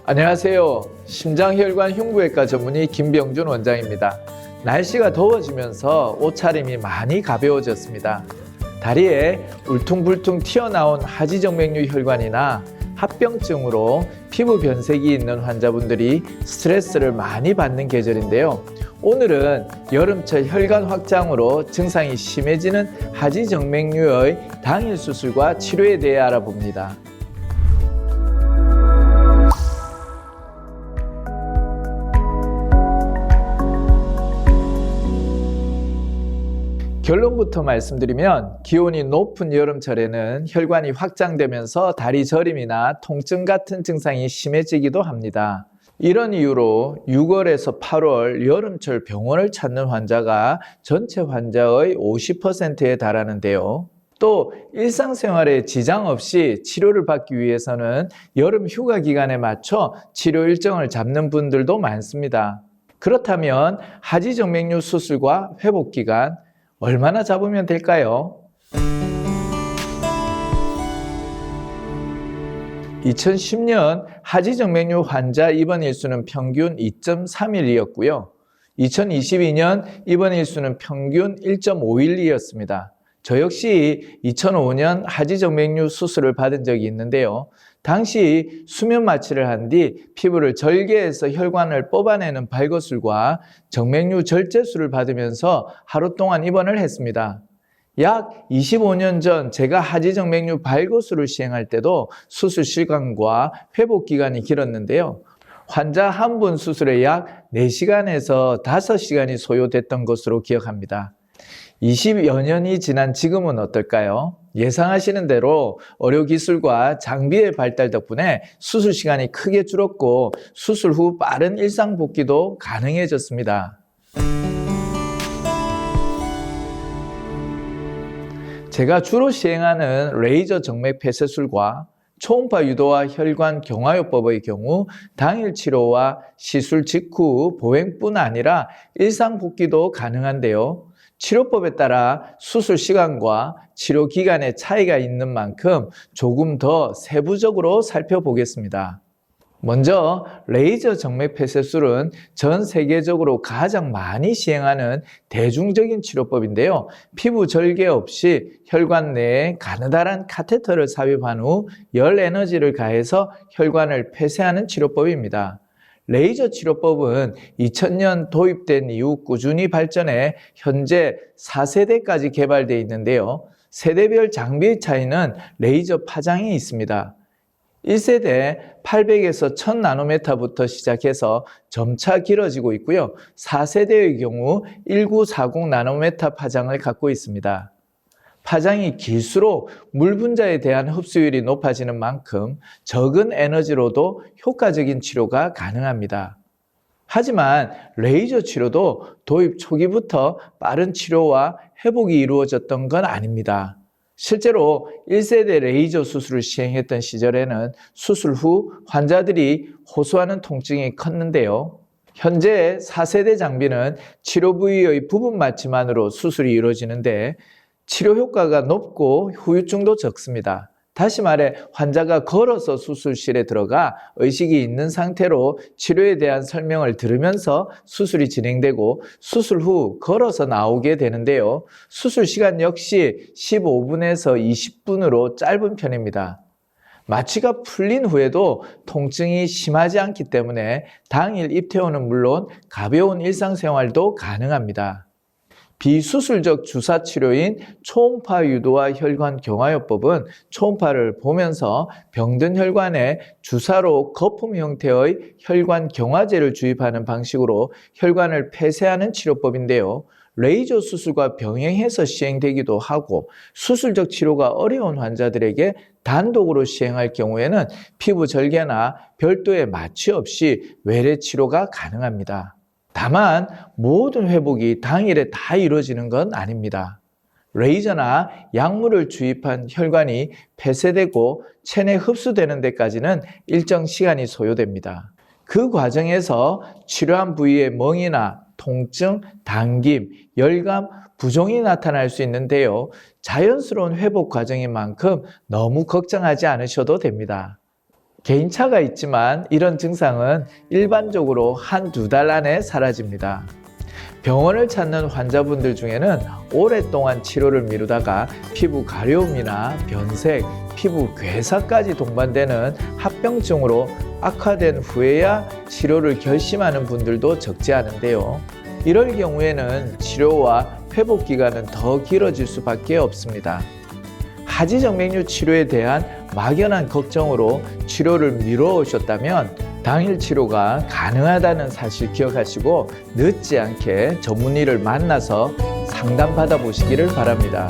안녕하세요. 심장혈관 흉부외과 전문의 김병준 원장입니다. 날씨가 더워지면서 옷차림이 많이 가벼워졌습니다. 다리에 울퉁불퉁 튀어나온 하지정맥류 혈관이나 합병증으로 피부 변색이 있는 환자분들이 스트레스를 많이 받는 계절인데요. 오늘은 여름철 혈관 확장으로 증상이 심해지는 하지정맥류의 당일 수술과 치료에 대해 알아봅니다. 결론부터 말씀드리면 기온이 높은 여름철에는 혈관이 확장되면서 다리 저림이나 통증 같은 증상이 심해지기도 합니다. 이런 이유로 6월에서 8월 여름철 병원을 찾는 환자가 전체 환자의 50%에 달하는데요. 또 일상생활에 지장 없이 치료를 받기 위해서는 여름 휴가 기간에 맞춰 치료 일정을 잡는 분들도 많습니다. 그렇다면 하지정맥류 수술과 회복 기간 얼마나 잡으면 될까요? 2010년 하지정맥류 환자 입원 일수는 평균 2.3일이었고요. 2022년 입원 일수는 평균 1.5일이었습니다. 저 역시 2005년 하지정맥류 수술을 받은 적이 있는데요. 당시 수면 마취를 한 뒤 피부를 절개해서 혈관을 뽑아내는 발거술과 정맥류 절제술을 받으면서 하루 동안 입원을 했습니다. 약 25년 전 제가 하지정맥류 발거술을 시행할 때도 수술 시간과 회복 기간이 길었는데요. 환자 한 분 수술에 약 4시간에서 5시간이 소요됐던 것으로 기억합니다. 20여 년이 지난 지금은 어떨까요? 예상하시는 대로 의료기술과 장비의 발달 덕분에 수술 시간이 크게 줄었고 수술 후 빠른 일상 복귀도 가능해졌습니다. 제가 주로 시행하는 레이저 정맥 폐쇄술과 초음파 유도와 혈관 경화요법의 경우 당일 치료와 시술 직후 보행뿐 아니라 일상 복귀도 가능한데요. 치료법에 따라 수술 시간과 치료 기간에 차이가 있는 만큼 조금 더 세부적으로 살펴보겠습니다. 먼저 레이저 정맥 폐쇄술은 전 세계적으로 가장 많이 시행하는 대중적인 치료법인데요. 피부 절개 없이 혈관 내에 가느다란 카테터를 삽입한 후 열 에너지를 가해서 혈관을 폐쇄하는 치료법입니다. 레이저 치료법은 2000년 도입된 이후 꾸준히 발전해 현재 4세대까지 개발되어 있는데요. 세대별 장비의 차이는 레이저 파장이 있습니다. 1세대 800에서 1000나노메타부터 시작해서 점차 길어지고 있고요. 4세대의 경우 1940나노메타 파장을 갖고 있습니다. 파장이 길수록 물 분자에 대한 흡수율이 높아지는 만큼 적은 에너지로도 효과적인 치료가 가능합니다. 하지만 레이저 치료도 도입 초기부터 빠른 치료와 회복이 이루어졌던 건 아닙니다. 실제로 1세대 레이저 수술을 시행했던 시절에는 수술 후 환자들이 호소하는 통증이 컸는데요. 현재 4세대 장비는 치료 부위의 부분 마취만으로 수술이 이루어지는데 치료 효과가 높고 후유증도 적습니다. 다시 말해 환자가 걸어서 수술실에 들어가 의식이 있는 상태로 치료에 대한 설명을 들으면서 수술이 진행되고 수술 후 걸어서 나오게 되는데요. 수술 시간 역시 15분에서 20분으로 짧은 편입니다. 마취가 풀린 후에도 통증이 심하지 않기 때문에 당일 입퇴원은 물론 가벼운 일상생활도 가능합니다. 비수술적 주사 치료인 초음파 유도와 혈관 경화요법은 초음파를 보면서 병든 혈관에 주사로 거품 형태의 혈관 경화제를 주입하는 방식으로 혈관을 폐쇄하는 치료법인데요. 레이저 수술과 병행해서 시행되기도 하고 수술적 치료가 어려운 환자들에게 단독으로 시행할 경우에는 피부 절개나 별도의 마취 없이 외래 치료가 가능합니다. 다만 모든 회복이 당일에 다 이루어지는 건 아닙니다. 레이저나 약물을 주입한 혈관이 폐쇄되고 체내 흡수되는 데까지는 일정 시간이 소요됩니다. 그 과정에서 치료한 부위에 멍이나 통증, 당김, 열감, 부종이 나타날 수 있는데요. 자연스러운 회복 과정인 만큼 너무 걱정하지 않으셔도 됩니다. 개인차가 있지만 이런 증상은 일반적으로 한두 달 안에 사라집니다. 병원을 찾는 환자분들 중에는 오랫동안 치료를 미루다가 피부 가려움이나 변색, 피부 괴사까지 동반되는 합병증으로 악화된 후에야 치료를 결심하는 분들도 적지 않은데요. 이럴 경우에는 치료와 회복 기간은 더 길어질 수밖에 없습니다. 하지정맥류 치료에 대한 막연한 걱정으로 치료를 미뤄 오셨다면 당일 치료가 가능하다는 사실 기억하시고 늦지 않게 전문의를 만나서 상담받아 보시기를 바랍니다.